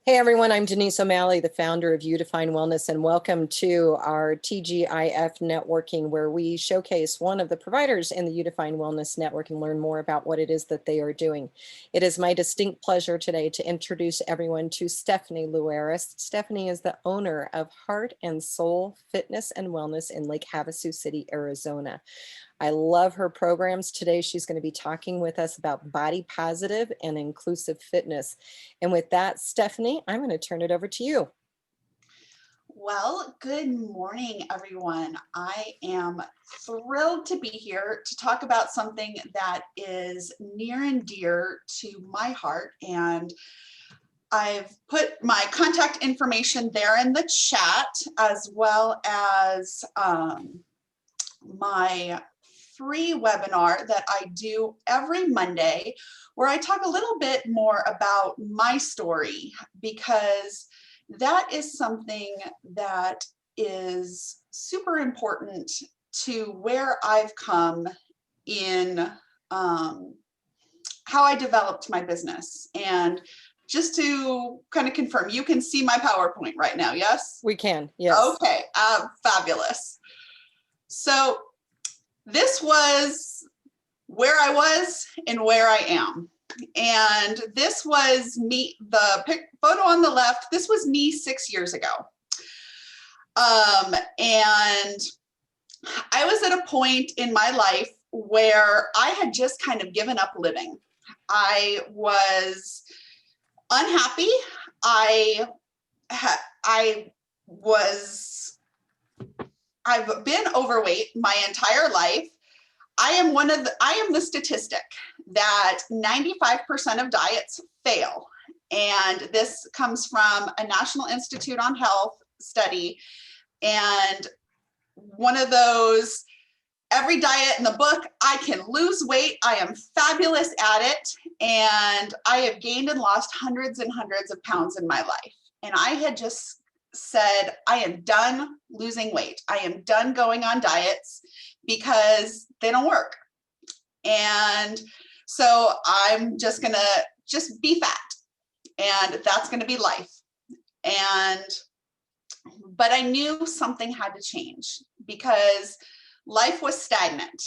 Hey everyone, I'm Denise O'Malley, the founder of You Define Wellness, and welcome to our TGIF networking, where we showcase one of the providers in the You Define Wellness Network and learn more about what it is that they are doing. It is my distinct pleasure today to introduce everyone to Stephanie Lueras. Stephanie is the owner of Heart and Soul Fitness and Wellness in Lake Havasu City, Arizona. I love her programs. Today, she's going to be talking with us about body positive and inclusive fitness. And with that, Stephanie, I'm going to turn it over to you. Well, good morning, everyone. I am thrilled to be here to talk about something that is near and dear to my heart. And I've put my contact information there in the chat, as well as my free webinar that I do every Monday, where I talk a little bit more about my story, because that is something that is super important to where I've come in how I developed my business. And just to kind of confirm, you can see my PowerPoint right now, yes? We can, yes. Okay, fabulous. So this was where I was and where I am. And this was me, the photo on the left, this was me 6 years ago. And I was at a point in my life where I had just kind of given up living. I was unhappy. I've been overweight my entire life. I am the statistic that 95% of diets fail. And this comes from a National Institute on Health study. And one of those, every diet in the book, I can lose weight. I am fabulous at it. And I have gained and lost hundreds and hundreds of pounds in my life. And I had just said, I am done losing weight. I am done going on diets because they don't work. And so I'm just gonna be fat, and that's gonna be life. But I knew something had to change, because life was stagnant,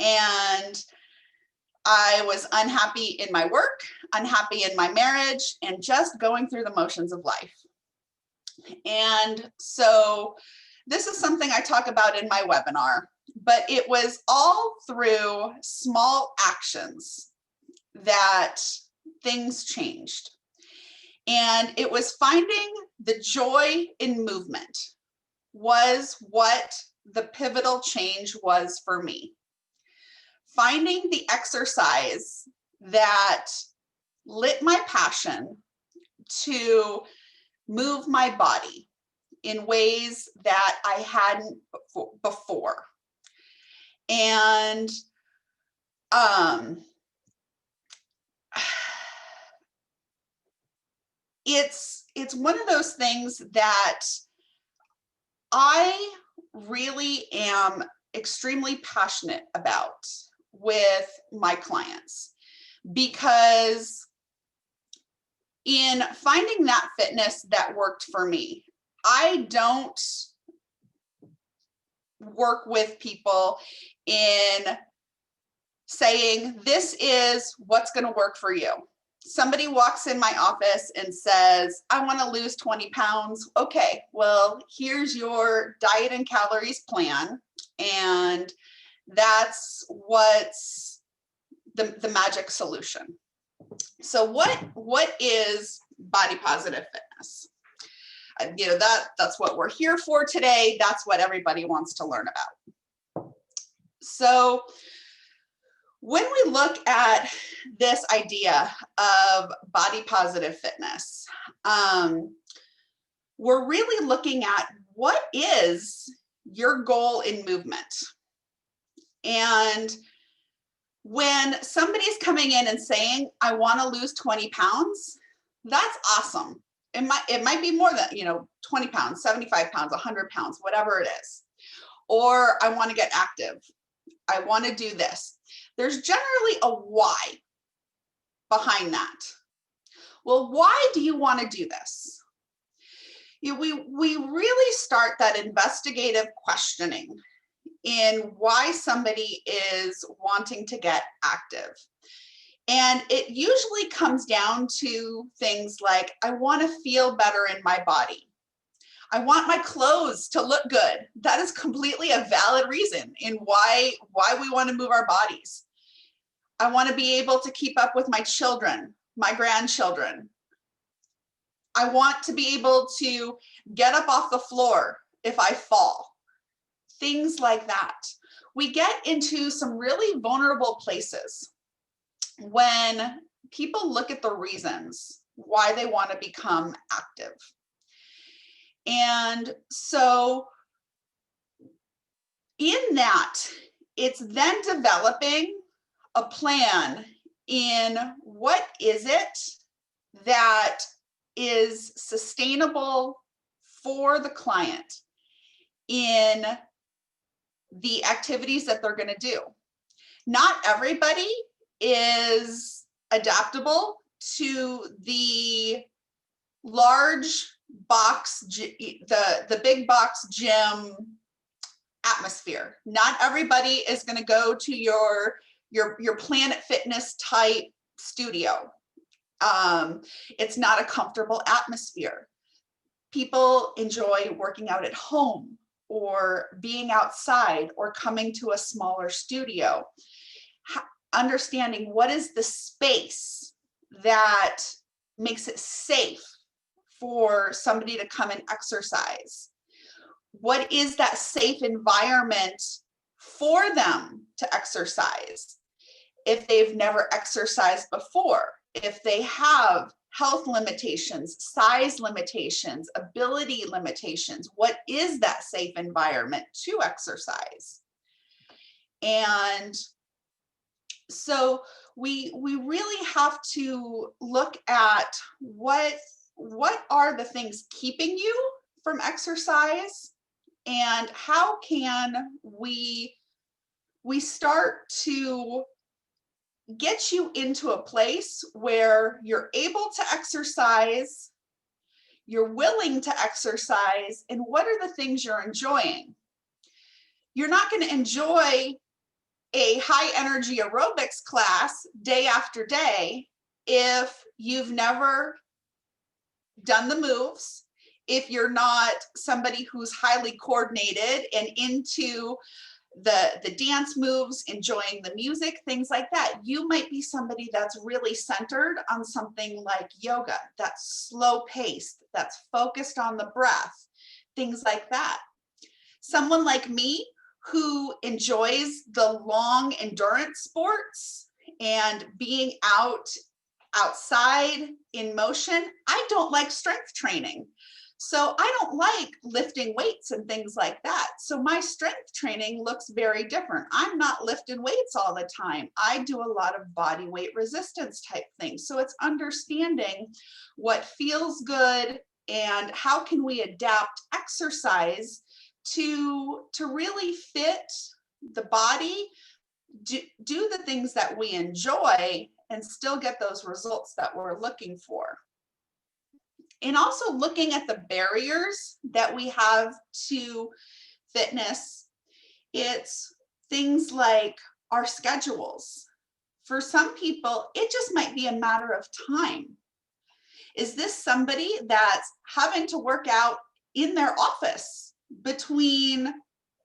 and I was unhappy in my work, unhappy in my marriage, and just going through the motions of life. And so this is something I talk about in my webinar, but it was all through small actions that things changed. And it was finding the joy in movement was what the pivotal change was for me. Finding the exercise that lit my passion to move my body in ways that I hadn't before. And it's one of those things that I really am extremely passionate about with my clients, because in finding that fitness that worked for me, I don't work with people in saying, this is what's going to work for you. Somebody walks in my office and says, I want to lose 20 pounds. Okay, well, here's your diet and calories plan. And that's what's the magic solution. So what is body positive fitness? That's what we're here for today. That's what everybody wants to learn about. So when we look at this idea of body positive fitness, we're really looking at what is your goal in movement. And when somebody's coming in and saying, I want to lose 20 pounds, that's awesome. It might be more than, 20 pounds, 75 pounds, 100 pounds, whatever it is. Or I want to get active. I want to do this. There's generally a why behind that. Well, why do you want to do this? We really start that investigative questioning in why somebody is wanting to get active. And it usually comes down to things like, I want to feel better in my body. I want my clothes to look good. That is completely a valid reason in why we want to move our bodies. I want to be able to keep up with my children, my grandchildren. I want to be able to get up off the floor if I fall. Things like that. We get into some really vulnerable places when people look at the reasons why they want to become active. And so in that, it's then developing a plan in what is it that is sustainable for the client in the activities that they're going to do. Not everybody is adaptable to the large box, the big box gym atmosphere. Not everybody is going to go to your Planet Fitness type studio. It's not a comfortable atmosphere. People enjoy working out at home or being outside or coming to a smaller studio. Understanding what is the space that makes it safe for somebody to come and exercise. What is that safe environment for them to exercise? If they've never exercised before, if they have health limitations, size limitations, ability limitations, what is that safe environment to exercise? And so we really have to look at what are the things keeping you from exercise, and how can we start to get you into a place where you're able to exercise, you're willing to exercise, and what are the things you're enjoying? You're not going to enjoy a high energy aerobics class day after day if you've never done the moves, if you're not somebody who's highly coordinated and into the dance moves, enjoying the music, things like that. You might be somebody that's really centered on something like yoga, that's slow paced, that's focused on the breath, things like that. Someone like me who enjoys the long endurance sports and being outside in motion, I don't like strength training. So I don't like lifting weights and things like that. So my strength training looks very different. I'm not lifting weights all the time. I do a lot of body weight resistance type things. So it's understanding what feels good and how can we adapt exercise to really fit the body, do the things that we enjoy, and still get those results that we're looking for. And also looking at the barriers that we have to fitness. It's things like our schedules. For some people, it just might be a matter of time. Is this somebody that's having to work out in their office between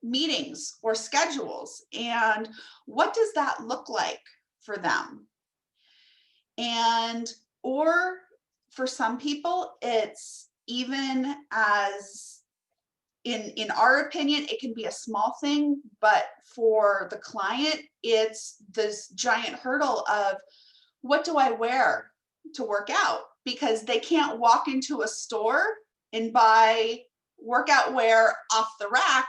meetings or schedules? And what does that look like for them? And, or for some people, it's even as, in our opinion, it can be a small thing, but for the client, it's this giant hurdle of, what do I wear to work out? Because they can't walk into a store and buy workout wear off the rack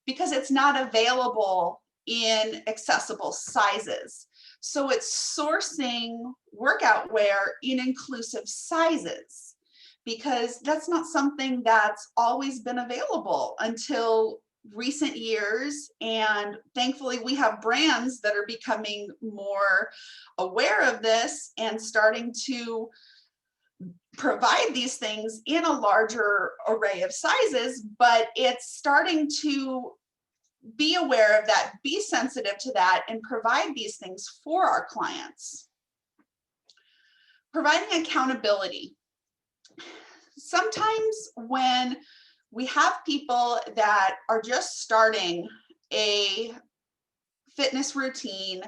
because it's not available in accessible sizes. So it's sourcing workout wear in inclusive sizes, because that's not something that's always been available until recent years. And thankfully we have brands that are becoming more aware of this and starting to provide these things in a larger array of sizes, but it's starting to be aware of that, be sensitive to that, and provide these things for our clients. Providing accountability. Sometimes when we have people that are just starting a fitness routine,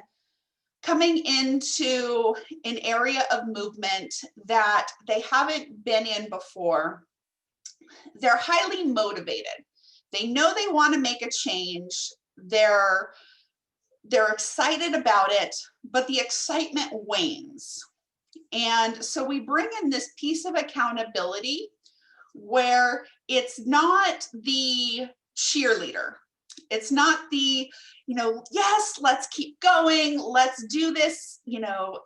coming into an area of movement that they haven't been in before, they're highly motivated. They know they want to make a change. They're excited about it, but the excitement wanes. And so we bring in this piece of accountability where it's not the cheerleader. It's not the, yes, let's keep going, let's do this,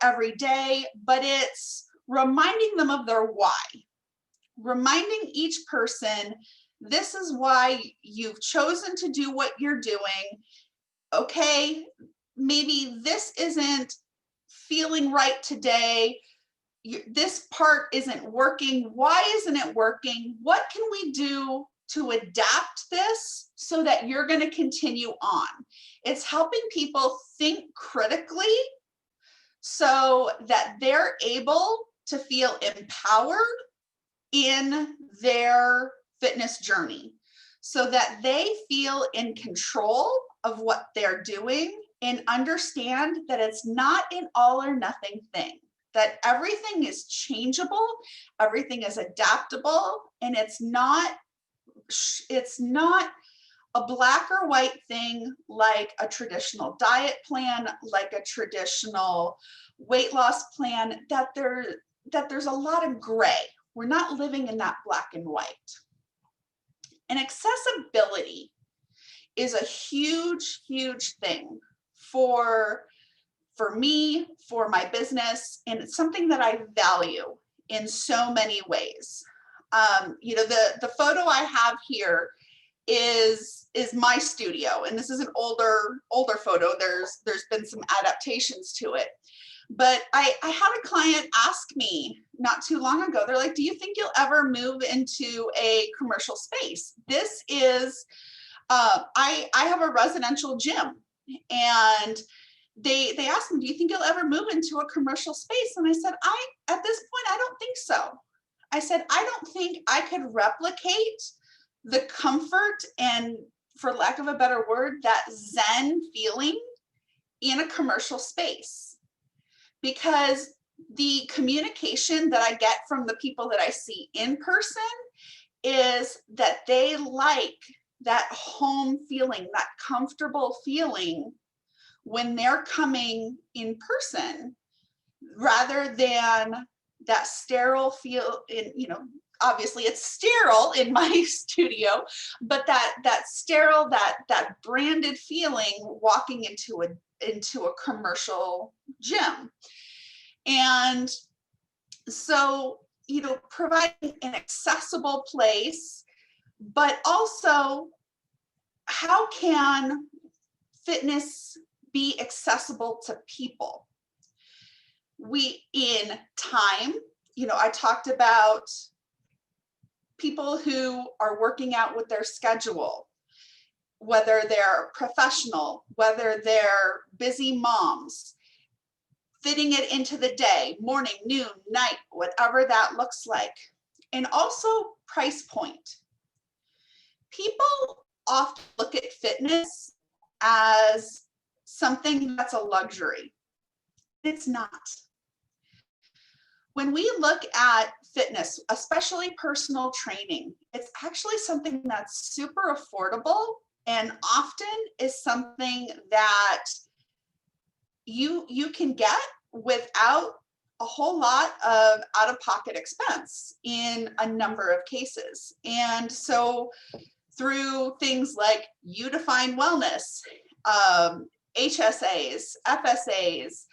every day, but it's reminding them of their why. Reminding each person, this is why you've chosen to do what you're doing. Okay, maybe this isn't feeling right today. This part isn't working. Why isn't it working? What can we do to adapt this so that you're going to continue on? It's helping people think critically so that they're able to feel empowered in their fitness journey, so that they feel in control of what they're doing and understand that it's not an all or nothing thing, that everything is changeable, everything is adaptable, and it's not a black or white thing like a traditional diet plan, like a traditional weight loss plan, that there's a lot of gray. We're not living in that black and white. And accessibility is a huge, huge thing for me, for my business, and it's something that I value in so many ways. The photo I have here is my studio, and this is an older photo. There's been some adaptations to it. But I had a client ask me not too long ago, they're like, do you think you'll ever move into a commercial space? This is, I have a residential gym, and they asked me, do you think you'll ever move into a commercial space? And I said, at this point, I don't think so. I said, I don't think I could replicate the comfort and, for lack of a better word, that Zen feeling in a commercial space. Because the communication that I get from the people that I see in person is that they like that home feeling, that comfortable feeling when they're coming in person, rather than that sterile feel in, obviously it's sterile in my studio, but that sterile, that branded feeling walking into a commercial gym. And so, providing an accessible place, but also how can fitness be accessible to people? In time, I talked about people who are working out with their schedule, whether they're professional, whether they're busy moms, fitting it into the day, morning, noon, night, whatever that looks like. And also price point. People often look at fitness as something that's a luxury. It's not. When we look at fitness, especially personal training, it's actually something that's super affordable and often is something that you can get without a whole lot of out-of-pocket expense in a number of cases. And so through things like You Define Wellness, HSAs, FSAs,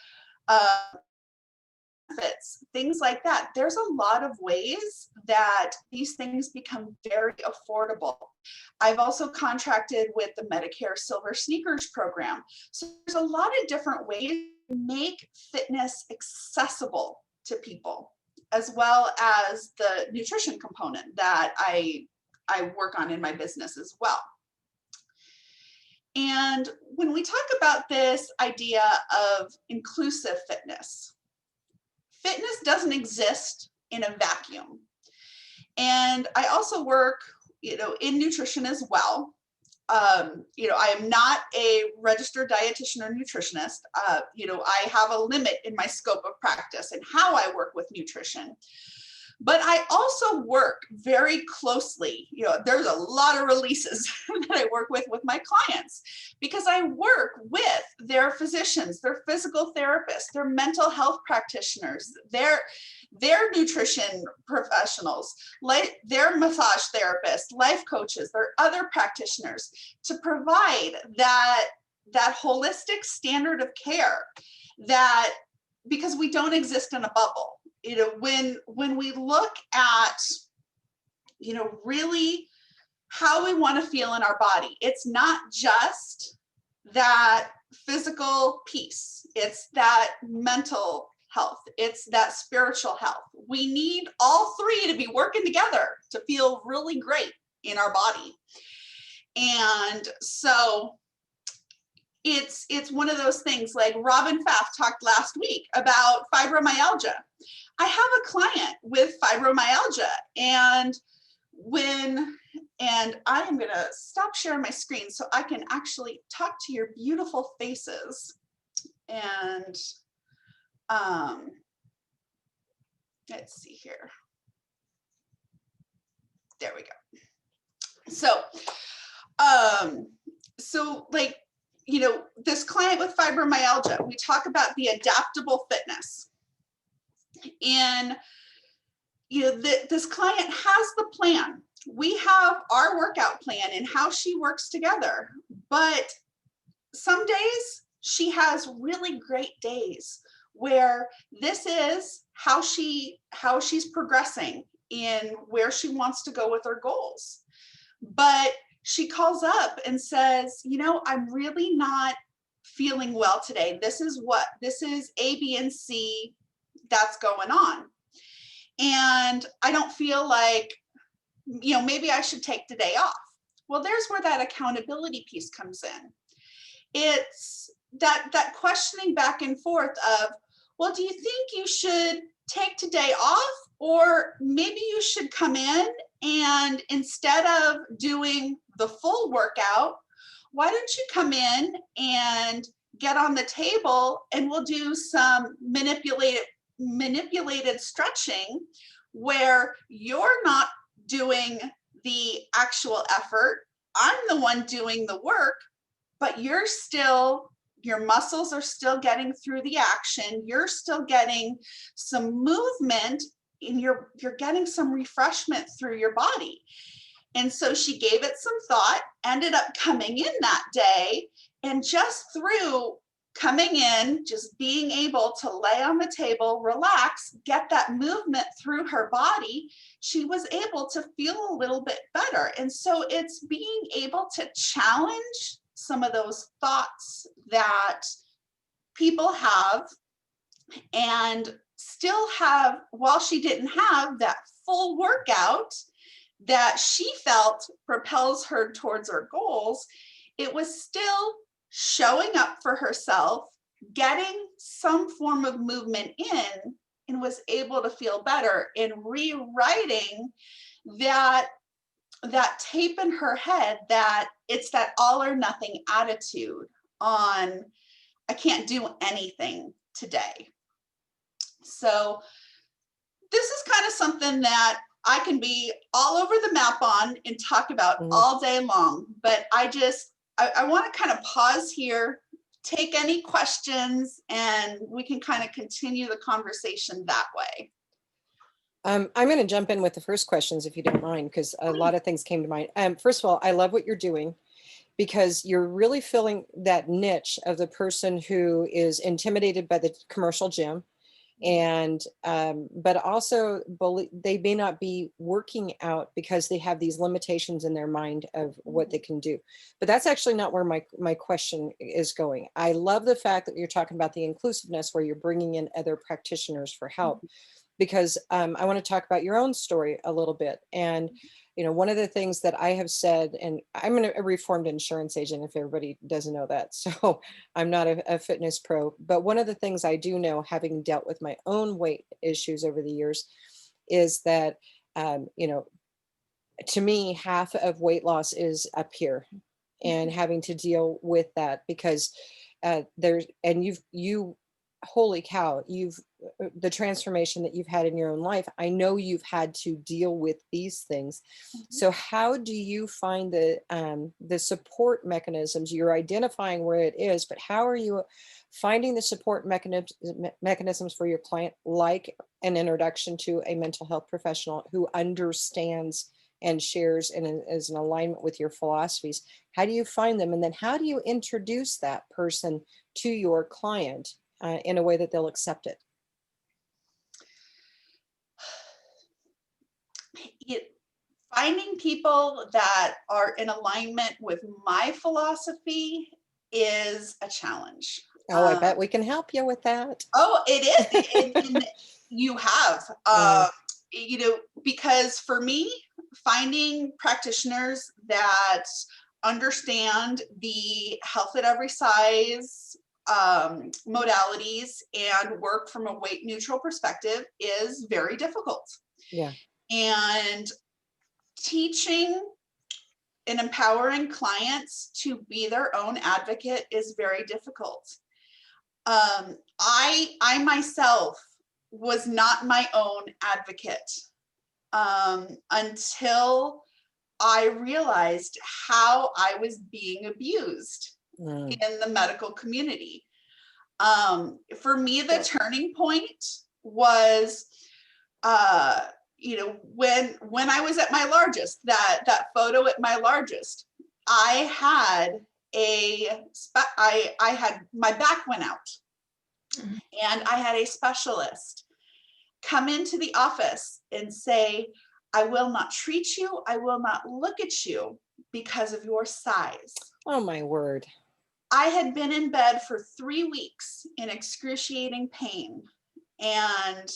benefits, things like that, there's a lot of ways that these things become very affordable. I've also contracted with the Medicare Silver Sneakers program. So there's a lot of different ways to make fitness accessible to people. as well as the nutrition component that I work on in my business as well. And when we talk about this idea of inclusive fitness, fitness doesn't exist in a vacuum. And I also work, in nutrition as well. I am not a registered dietitian or nutritionist. I have a limit in my scope of practice and how I work with nutrition. But I also work very closely. There's a lot of releases that I work with my clients, because I work with their physicians, their physical therapists, their mental health practitioners, their nutrition professionals, like their massage therapists, life coaches, their other practitioners, to provide that holistic standard of care, that, because we don't exist in a bubble. When we look at, really how we want to feel in our body, it's not just that physical piece, it's that mental health, it's that spiritual health. We need all three to be working together to feel really great in our body. And so it's one of those things, like Robin Pfaff talked last week about fibromyalgia. I have a client with fibromyalgia, and I am going to stop sharing my screen so I can actually talk to your beautiful faces. And let's see here. There we go. So like, this client with fibromyalgia, we talk about the adaptable fitness. And this client has the plan. We have our workout plan and how she works together. But some days she has really great days where this is how she's progressing in where she wants to go with her goals. But she calls up and says, I'm really not feeling well today. This is A, B, and C that's going on. And I don't feel like, maybe I should take the day off. Well, there's where that accountability piece comes in. It's that questioning back and forth of, well, do you think you should take today off? Or maybe you should come in and instead of doing the full workout, why don't you come in and get on the table and we'll do some manipulated stretching where you're not doing the actual effort. I'm the one doing the work, but your muscles are still getting through the action. You're still getting some movement, and you're getting some refreshment through your body. And so she gave it some thought, ended up coming in that day, and just through coming in, just being able to lay on the table, relax, get that movement through her body, she was able to feel a little bit better. And so it's being able to challenge some of those thoughts that people have, and still have, while she didn't have that full workout that she felt propels her towards her goals, it was still showing up for herself, getting some form of movement in, and was able to feel better in rewriting that tape in her head, that it's that all or nothing attitude on, I can't do anything today. So this is kind of something that I can be all over the map on and talk about all day long, but I want to kind of pause here, take any questions, and we can kind of continue the conversation that way. I'm going to jump in with the first questions, if you don't mind, because a lot of things came to mind. First of all, I love what you're doing, because you're really filling that niche of the person who is intimidated by the commercial gym, and but also they may not be working out because they have these limitations in their mind of what they can do. But that's actually not where my question is going. I love the fact that you're talking about the inclusiveness, where you're bringing in other practitioners for help, because I want to talk about your own story a little bit. And, one of the things that I have said, and I'm a reformed insurance agent, if everybody doesn't know that. So I'm not a fitness pro, but one of the things I do know, having dealt with my own weight issues over the years, is that, to me, half of weight loss is up here and having to deal with that because there's, and you, holy cow, the transformation that you've had in your own life. I know you've had to deal with these things. Mhm. So how do you find the support mechanisms? You're identifying where it is, but how are you finding the support mechanisms for your client, like an introduction to a mental health professional who understands and shares and is in alignment with your philosophies? How do you find them? And then how do you introduce that person to your client in a way that they'll accept it? Finding people that are in alignment with my philosophy is a challenge. Oh, I bet we can help you with that. Oh, it is. And you have, Mm, because for me, finding practitioners that understand the health at every size modalities and work from a weight neutral perspective is very difficult. yeah. And teaching and empowering clients to be their own advocate is very difficult. I myself was not my own advocate until I realized how I was being abused Mm, in the medical community. For me, the turning point was, when I was at my largest, that photo at my largest, I had I had my back went out, and I had a specialist come into the office and say, I will not treat you, I will not look at you because of your size. oh my word. I had been in bed for 3 weeks in excruciating pain, and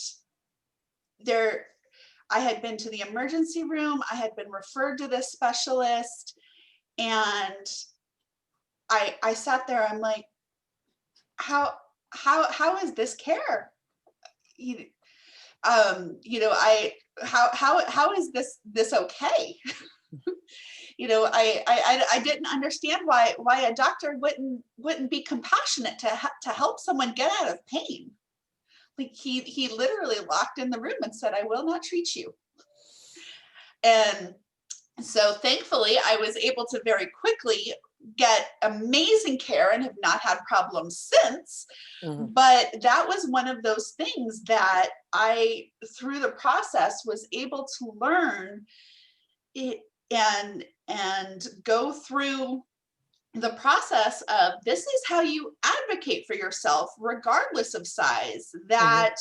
there I had been to the emergency room, I had been referred to this specialist, and I sat there, I'm like, how is this care? You, I how is this okay? I didn't understand why a doctor wouldn't be compassionate to help someone get out of pain. Like he literally locked in the room and said, I will not treat you. And so thankfully I was able to very quickly get amazing care and have not had problems since. Mhm. But that was one of those things that I, through the process, was able to learn it and go through the process of, this is how you advocate for yourself regardless of size. Mhm. That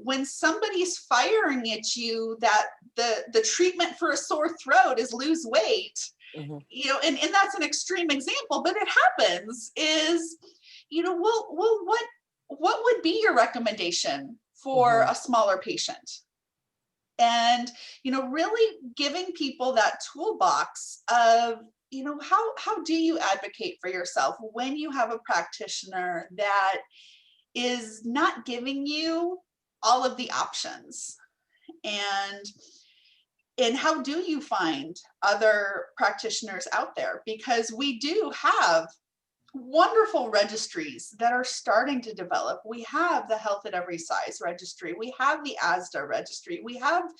when somebody's firing at you, that the treatment for a sore throat is lose weight, Mhm. and that's an extreme example, but it happens, is, well, what would be your recommendation for Mhm. a smaller patient? And really giving people that toolbox of, how do you advocate for yourself when you have a practitioner that is not giving you all of the options? And how do you find other practitioners out there? Because we do have wonderful registries that are starting to develop. We have the Health at Every Size registry. We have the ASDA registry. We have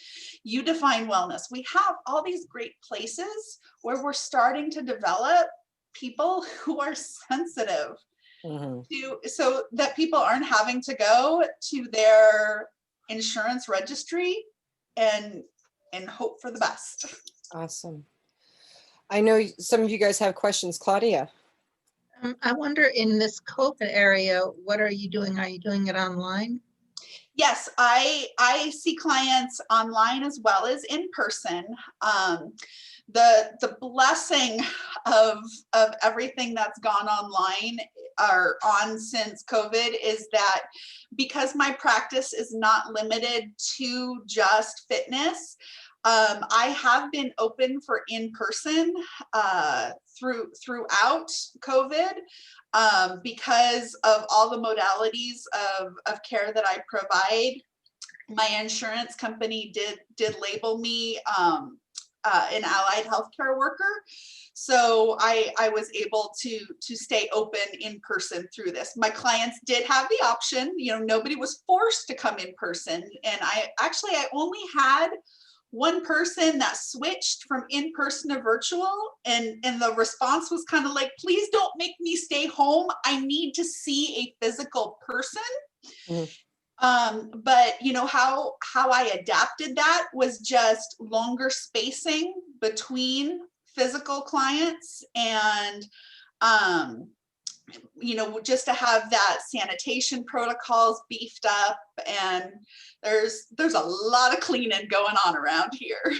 You Define Wellness. We have all these great places where we're starting to develop people who are sensitive Mhm. to, so that people aren't having to go to their insurance registry and hope for the best. Awesome. I know some of you guys have questions. Claudia. I wonder, in this COVID area, what are you doing? Are you doing it online? Yes, I see clients online as well as in person. the blessing of everything that's gone online or on since COVID is that because my practice is not limited to just fitness, I have been open for in-person throughout COVID because of all the modalities of care that I provide. My insurance company did label me an allied healthcare worker. So I was able to stay open in person through this. My clients did have the option, nobody was forced to come in person. And I only had one person that switched from in-person to virtual, and the response was kind of like, please don't make me stay home. I need to see a physical person. But how I adapted that was just longer spacing between physical clients and just to have that sanitation protocols beefed up, and there's a lot of cleaning going on around here.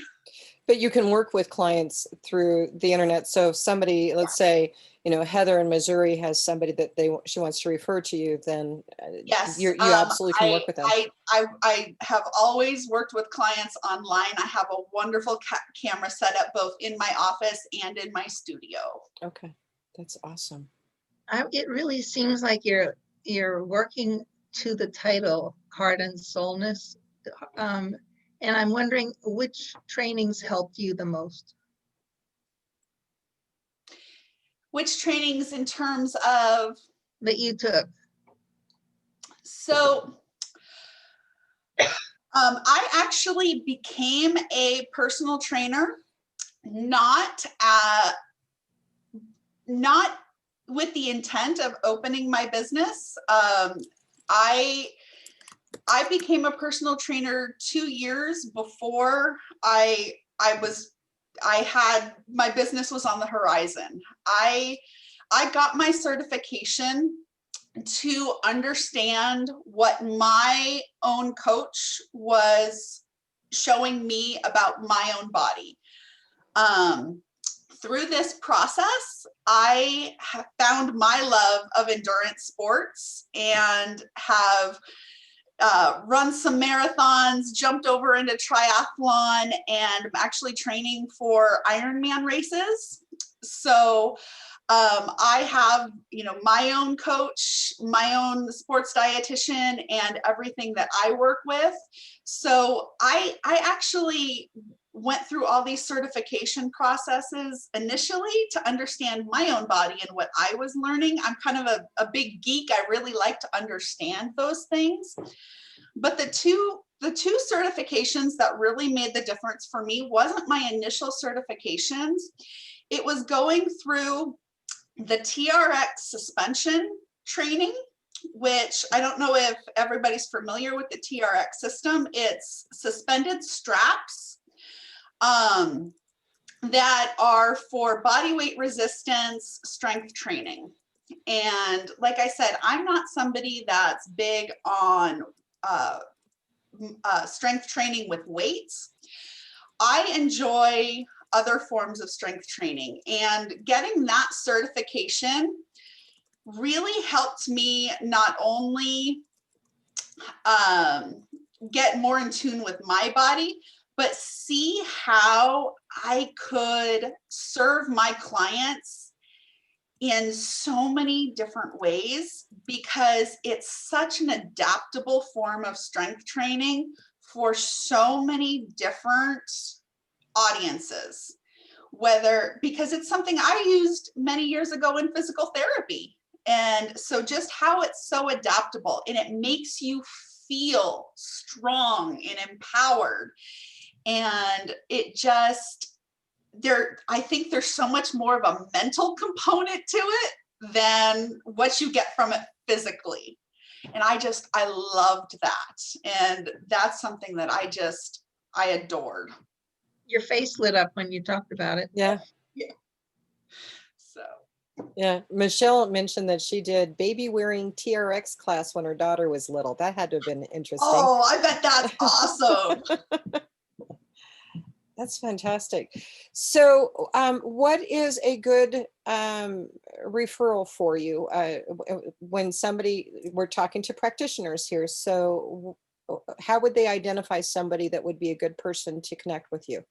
But you can work with clients through the internet. So if somebody, let's say, Heather in Missouri has somebody that she wants to refer to you, then Yes, you absolutely can work with them. I have always worked with clients online. I have a wonderful camera set up both in my office and in my studio. Okay, that's awesome. It really seems like you're working to the title, Heart and Soulness. And I'm wondering which trainings helped you the most? Which trainings in terms of? That you took. So I actually became a personal trainer, not with the intent of opening my business. I became a personal trainer 2 years before my business was on the horizon. I got my certification to understand what my own coach was showing me about my own body. Through this process, I have found my love of endurance sports and have run some marathons, jumped over into triathlon, and I'm actually training for Ironman races. So I have, my own coach, my own sports dietitian, and everything that I work with. So I actually went through all these certification processes initially to understand my own body and what I was learning. I'm kind of a big geek. I really like to understand those things. But the two certifications that really made the difference for me wasn't my initial certifications. It was going through the TRX suspension training, which I don't know if everybody's familiar with the TRX system. It's suspended straps that are for body weight resistance strength training. And like I said, I'm not somebody that's big on strength training with weights. I enjoy other forms of strength training, and getting that certification really helped me not only get more in tune with my body, but see how I could serve my clients in so many different ways, because it's such an adaptable form of strength training for so many different audiences. Because it's something I used many years ago in physical therapy. And so just how it's so adaptable, and it makes you feel strong and empowered. And it just, I think there's so much more of a mental component to it than what you get from it physically. And I loved that. And that's something that I adored. Your face lit up when you talked about it. Yeah. Yeah. So. Yeah. Michelle mentioned that she did baby wearing TRX class when her daughter was little. That had to have been interesting. Oh, I bet that's awesome. That's fantastic. So what is a good referral for you when somebody, we're talking to practitioners here, so how would they identify somebody that would be a good person to connect with you?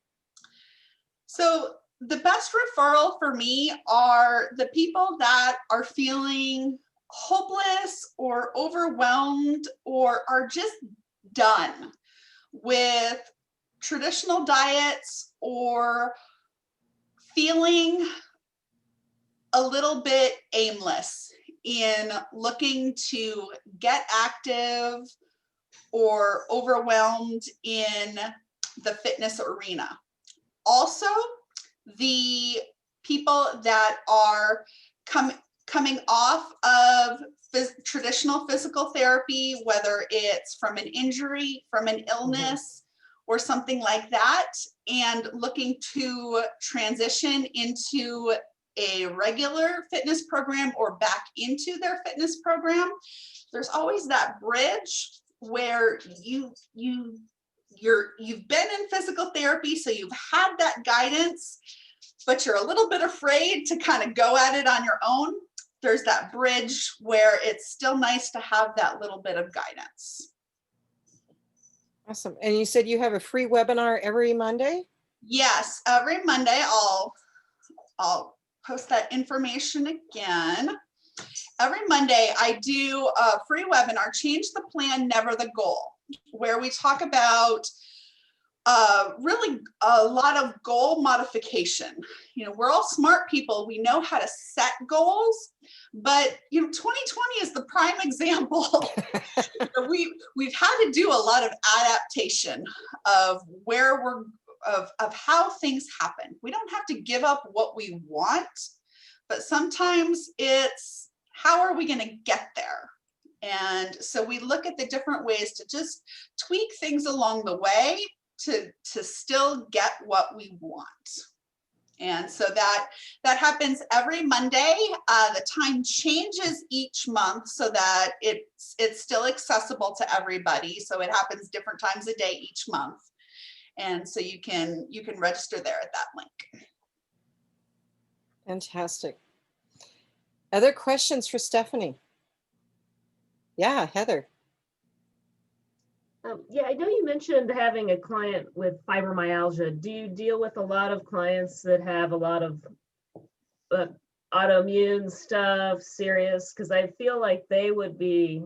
So the best referral for me are the people that are feeling hopeless or overwhelmed or are just done with traditional diets or feeling a little bit aimless in looking to get active or overwhelmed in the fitness arena. Also, the people that are coming off of traditional physical therapy, whether it's from an injury, from an illness, or something like that, and looking to transition into a regular fitness program or back into their fitness program, there's always that bridge where you've been in physical therapy, so you've had that guidance, but you're a little bit afraid to kind of go at it on your own. There's that bridge where it's still nice to have that little bit of guidance. Awesome. And you said you have a free webinar every Monday? Yes, every Monday I'll post that information again. Every Monday I do a free webinar, Change the Plan, Never the Goal, where we talk about really a lot of goal modification. You know, we're all smart people. We know how to set goals, but 2020 is the prime example. We've had to do a lot of adaptation of where we're of how things happen. We don't have to give up what we want, but sometimes it's how are we going to get there? And so we look at the different ways to just tweak things along the way to still get what we want. And so that happens every Monday. The time changes each month so that it's still accessible to everybody. So it happens different times a day each month. And so you can register there at that link. Fantastic. Other questions for Stephanie? Yeah, Heather. Yeah, I know you mentioned having a client with fibromyalgia. Do you deal with a lot of clients that have a lot of autoimmune stuff, serious? Because I feel like they would be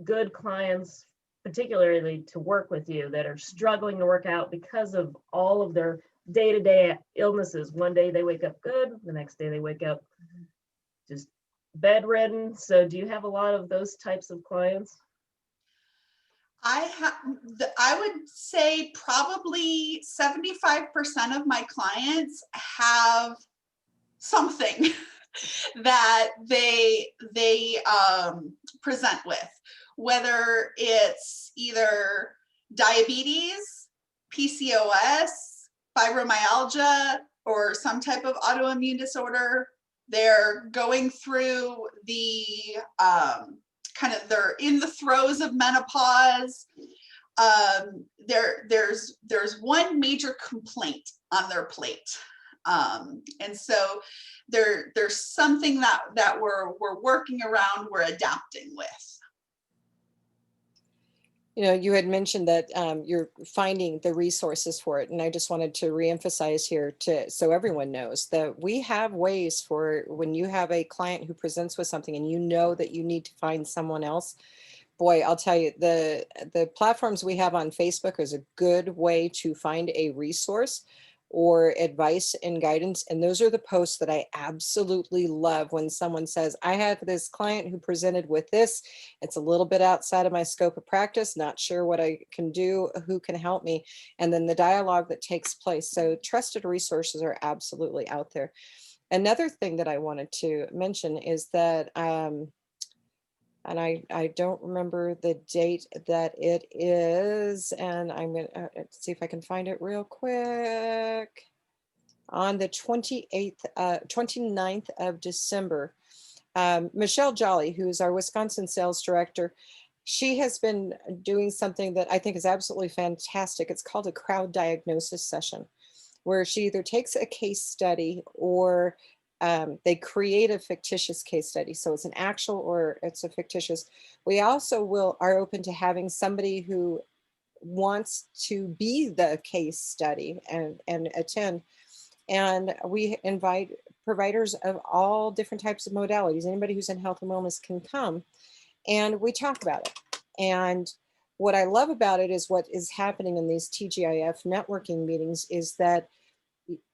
good clients, particularly to work with you, that are struggling to work out because of all of their day-to-day illnesses. One day they wake up good, the next day they wake up just bedridden. So do you have a lot of those types of clients? I would say probably 75% of my clients have something that they present with, whether it's either diabetes, PCOS, fibromyalgia, or some type of autoimmune disorder. They're going through the they're in the throes of menopause. There's one major complaint on their plate. And so there's something that we're working around, we're adapting with. You had mentioned that you're finding the resources for it. And I just wanted to reemphasize here so everyone knows that we have ways for when you have a client who presents with something and you know that you need to find someone else. Boy, I'll tell you, the platforms we have on Facebook is a good way to find a resource or advice and guidance. And those are the posts that I absolutely love when someone says, I have this client who presented with this. It's a little bit outside of my scope of practice, not sure what I can do, who can help me, and then the dialogue that takes place. So trusted resources are absolutely out there. Another thing that I wanted to mention is that and I don't remember the date that it is, and I'm going to see if I can find it real quick. On the 29th of December, Michelle Jolly, who's our Wisconsin sales director, she has been doing something that I think is absolutely fantastic. It's called a crowd diagnosis session, where she either takes a case study or they create a fictitious case study. So it's an actual or it's a fictitious. We also are open to having somebody who wants to be the case study and attend. And we invite providers of all different types of modalities. Anybody who's in health and wellness can come, and we talk about it. And what I love about it is what is happening in these TGIF networking meetings is that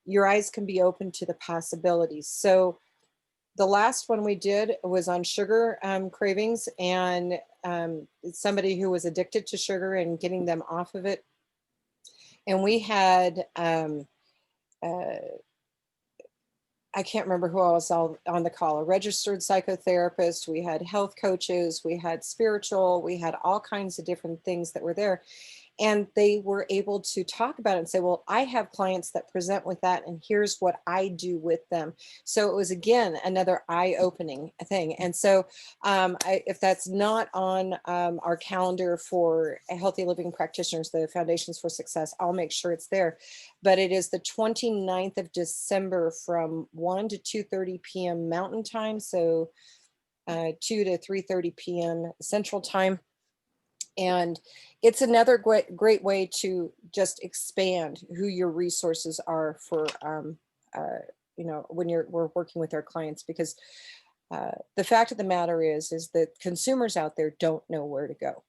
your eyes can be open to the possibilities. So the last one we did was on sugar cravings, and somebody who was addicted to sugar and getting them off of it. And we had, I can't remember who else all on the call, a registered psychotherapist, we had health coaches, we had spiritual, we had all kinds of different things that were there. And they were able to talk about it and say, well, I have clients that present with that, and here's what I do with them. So it was, again, another eye-opening thing. And so if that's not on our calendar for Healthy Living Practitioners, the Foundations for Success, I'll make sure it's there. But it is the 29th of December from 1 to 2:30 p.m. Mountain Time. So 2 to 3:30 p.m. Central Time. And it's another great way to just expand who your resources are for, when we're working with our clients, because the fact of the matter is that consumers out there don't know where to go.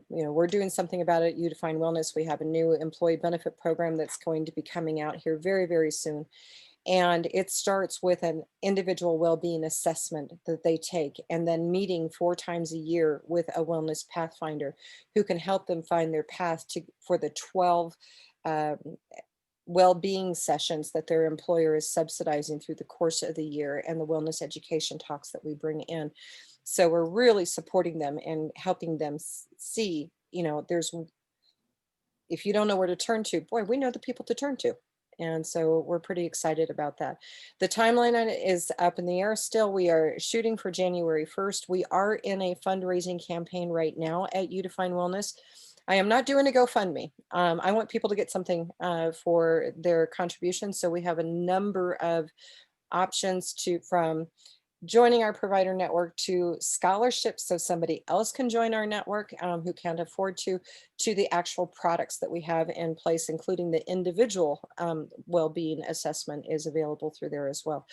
We're doing something about it. You Define Wellness. We have a new employee benefit program that's going to be coming out here very, very soon. And it starts with an individual well-being assessment that they take, and then meeting 4 times a year with a wellness pathfinder who can help them find their path for the 12 well-being sessions that their employer is subsidizing through the course of the year, and the wellness education talks that we bring in. So we're really supporting them and helping them see, if you don't know where to turn to, boy, we know the people to turn to. And so we're pretty excited about that. The timeline on it is up in the air still. We are shooting for January 1st. We are in a fundraising campaign right now at You Define Wellness. I am not doing a GoFundMe. I want people to get something for their contributions. So we have a number of options from joining our provider network to scholarships, so somebody else can join our network who can't afford to the actual products that we have in place, including the individual well-being assessment is available through there as well.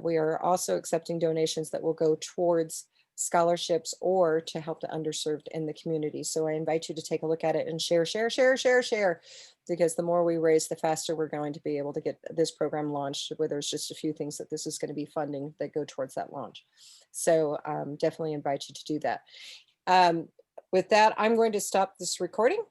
We are also accepting donations that will go towards scholarships or to help the underserved in the community. So I invite you to take a look at it and share, because the more we raise, the faster we're going to be able to get this program launched, where there's just a few things that this is going to be funding that go towards that launch. So definitely invite you to do that. With that, I'm going to stop this recording